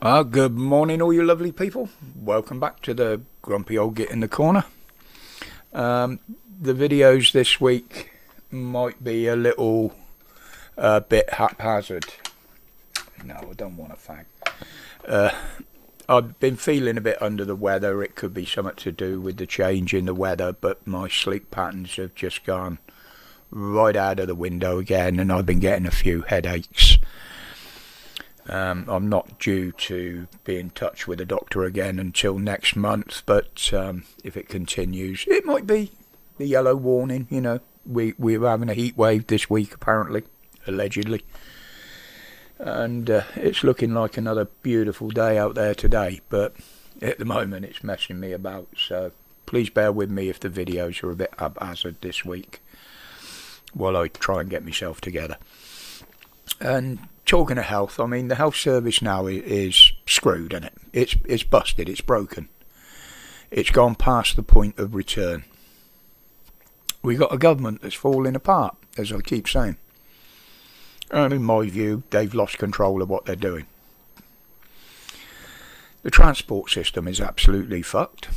Good morning, all you lovely people. Welcome back to the Grumpy Old Git in the Corner. The videos this week might be a little bit haphazard. No, I don't want a fag. I've been feeling a bit under the weather. It could be something to do with the change in the weather, but my sleep patterns have just gone right out of the window again, and I've been getting a few headaches. I'm not due to be in touch with a doctor again until next month, but if it continues, it might be the yellow warning. You know, we're having a heat wave this week, apparently, allegedly, and it's looking like another beautiful day out there today, but at the moment it's messing me about, so please bear with me if the videos are a bit haphazard this week while I try and get myself together. And talking of health, I mean, the health service now is screwed, isn't it? It's busted, it's broken. It's gone past the point of return. We got a government that's falling apart, as I keep saying. And in my view, they've lost control of what they're doing. The transport system is absolutely fucked.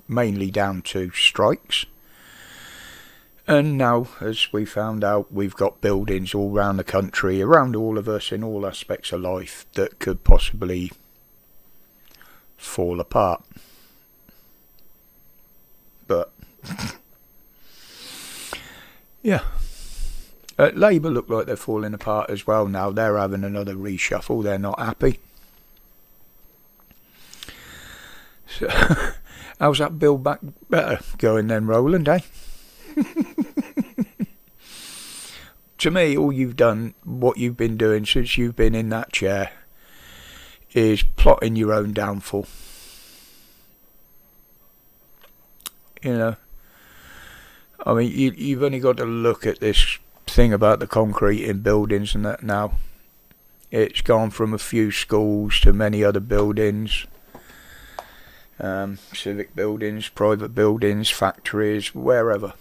Mainly down to strikes. And now, as we found out, we've got buildings all around the country, around all of us, in all aspects of life, that could possibly fall apart. But, yeah. Labour look like they're falling apart as well now. They're having another reshuffle. They're not happy. So, how's that Build Back Better going then, Roland, eh? To me, all you've done, what you've been doing since you've been in that chair, is plotting your own downfall. You know, I mean, you've only got to look at this thing about the concrete in buildings and that now. It's gone from a few schools to many other buildings, civic buildings, private buildings, factories, wherever,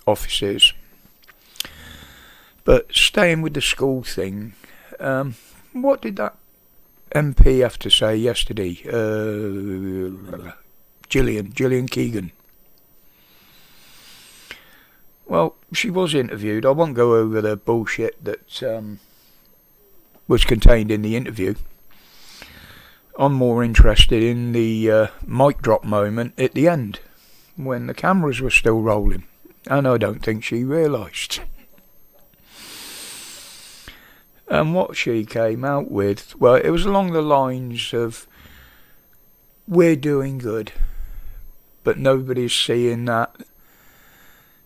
offices. But staying with the school thing, what did that MP have to say yesterday? Gillian Keegan. Well, she was interviewed. I won't go over the bullshit that was contained in the interview. I'm more interested in the mic drop moment at the end, when the cameras were still rolling. And I don't think she realised. And what she came out with, well, it was along the lines of, we're doing good, but nobody's seeing that.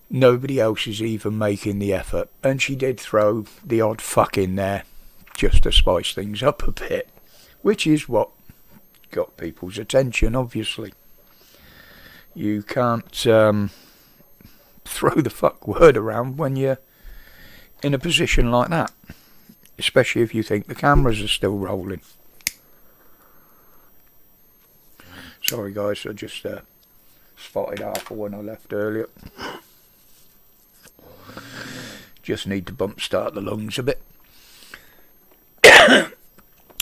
Nobody else is even making the effort. And she did throw the odd fuck in there, just to spice things up a bit, which is what got people's attention, obviously. You can't throw the fuck word around when you're in a position like that. Especially if you think the cameras are still rolling. Sorry guys, I just spotted half of one I left earlier. Just need to bump start the lungs a bit.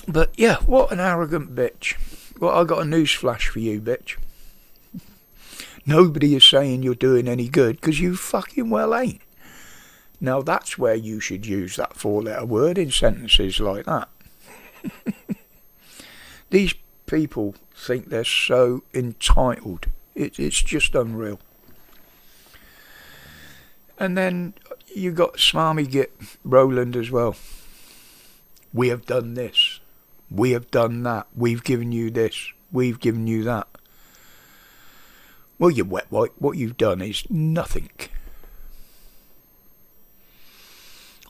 But yeah, what an arrogant bitch. Well, I got a news flash for you, bitch. Nobody is saying you're doing any good, because you fucking well ain't. Now that's where you should use that 4-letter word in sentences like that. These people think they're so entitled. It's just unreal. And then you got Smarmy Git Roland as well. We have done this. We have done that. We've given you this. We've given you that. Well, you wet wipe, what you've done is nothing.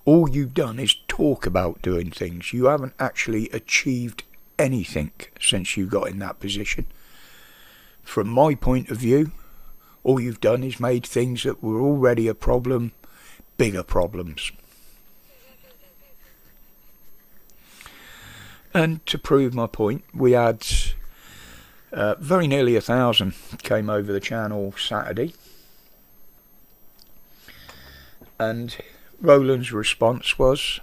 All you've done is talk about doing things. You haven't actually achieved anything since you got in that position. From my point of view, all you've done is made things that were already a problem, bigger problems. And to prove my point, we had very nearly 1,000 came over the channel Saturday. And Roland's response was,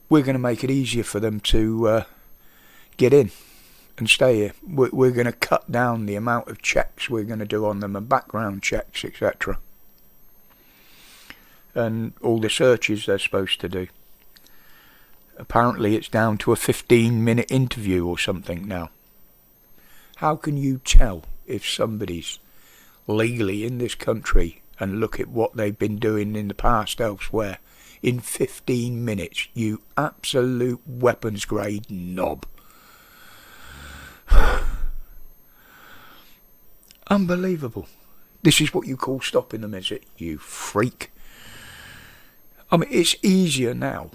we're going to make it easier for them to get in and stay here. We're going to cut down the amount of checks we're going to do on them and background checks, etc. And all the searches they're supposed to do. Apparently it's down to a 15-minute interview or something now. How can you tell if somebody's legally in this country and look at what they've been doing in the past elsewhere in 15 minutes, you absolute weapons grade knob? Unbelievable. This is what you call stopping them, is it, you freak? I mean, it's easier now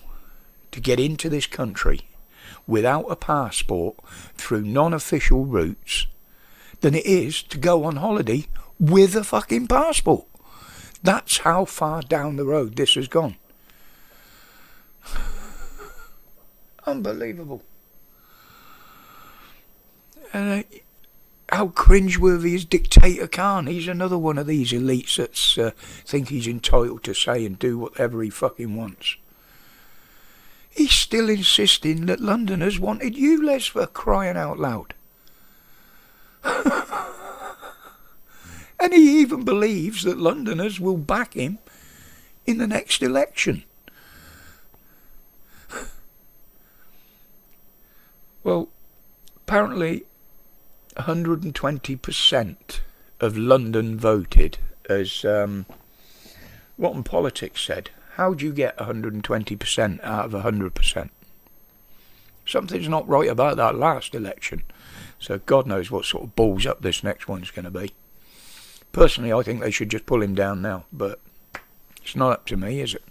to get into this country without a passport through non-official routes than it is to go on holiday with a fucking passport. That's how far down the road this has gone. Unbelievable. And how cringeworthy is Dictator Khan? He's another one of these elites that think he's entitled to say and do whatever he fucking wants. He's still insisting that Londoners wanted ULEZ, for crying out loud. And he even believes that Londoners will back him in the next election. Well, apparently 120% of London voted, as Rotten Politics said. How do you get 120% out of 100%? Something's not right about that last election. So God knows what sort of balls up this next one's going to be. Personally, I think they should just pull him down now, but it's not up to me, is it?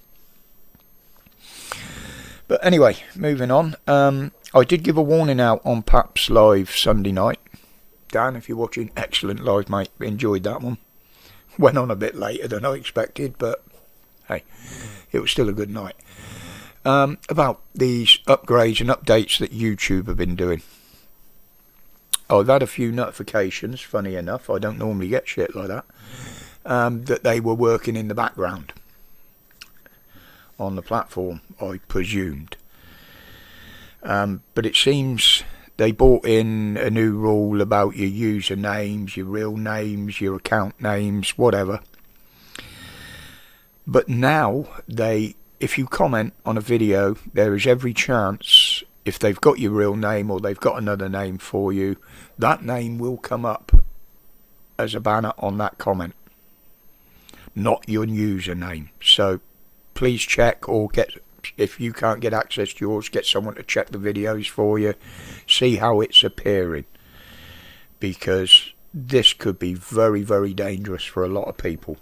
But anyway, moving on. I did give a warning out on Paps Live Sunday night. Dan, if you're watching, excellent live, mate. Enjoyed that one. Went on a bit later than I expected, but hey, it was still a good night. About these upgrades and updates that YouTube have been doing. I've had a few notifications, funny enough, I don't normally get shit like that, that they were working in the background on the platform, I presumed. But it seems they brought in a new rule about your usernames, your real names, your account names, whatever. But now, if you comment on a video, there is every chance, if they've got your real name or they've got another name for you, that name will come up as a banner on that comment, not your username. So please check, or if you can't get access to yours, get someone to check the videos for you, see how it's appearing, because this could be very, very dangerous for a lot of people.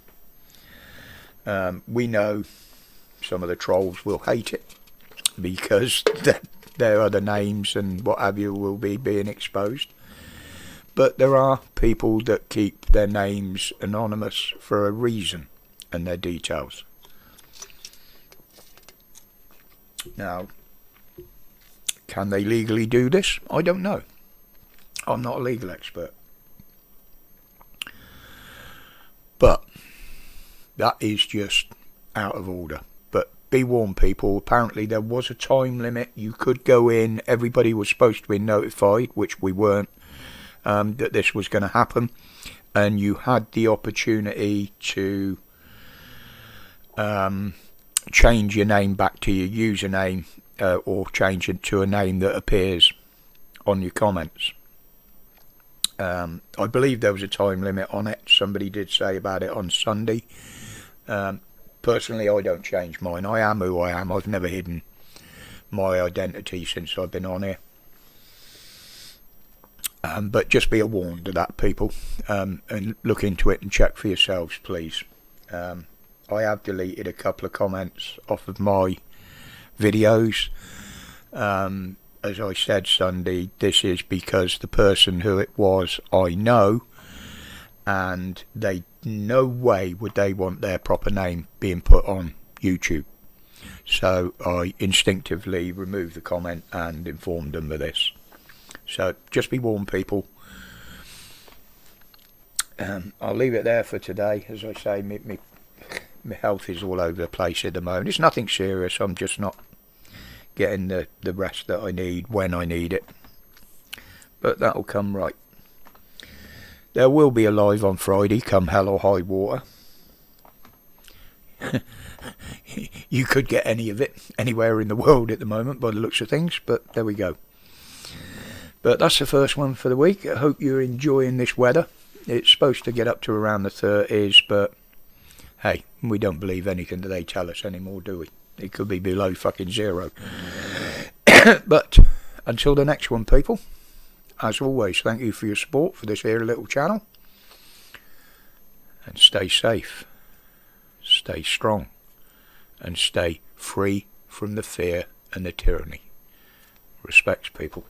We know some of the trolls will hate it because their other names and what have you will be being exposed. But there are people that keep their names anonymous for a reason, and their details. Now, can they legally do this? I don't know. I'm not a legal expert. But that is just out of order. But be warned, people, apparently there was a time limit. You could go in, everybody was supposed to be notified, which we weren't, that this was going to happen. And you had the opportunity to change your name back to your username, or change it to a name that appears on your comments. I believe there was a time limit on it. Somebody did say about it on Sunday. Personally, I don't change mine. I am who I am. I've never hidden my identity since I've been on here. But just be warned of that, people, and look into it and check for yourselves, please. I have deleted a couple of comments off of my videos. As I said Sunday, this is because the person who it was, I know, and they no way would they want their proper name being put on YouTube. So I instinctively removed the comment and informed them of this. So just be warned, people. I'll leave it there for today. As I say, my health is all over the place at the moment. It's nothing serious. I'm just not getting the rest that I need when I need it. But that'll come right. There will be a live on Friday, come hell or high water. You could get any of it anywhere in the world at the moment by the looks of things, but there we go. But that's the first one for the week. I hope you're enjoying this weather. It's supposed to get up to around the 30s, but hey, we don't believe anything that they tell us anymore, do we? It could be below fucking zero. But until the next one, people, as always, thank you for your support for this here little channel. And stay safe, stay strong, and stay free from the fear and the tyranny. Respects, people.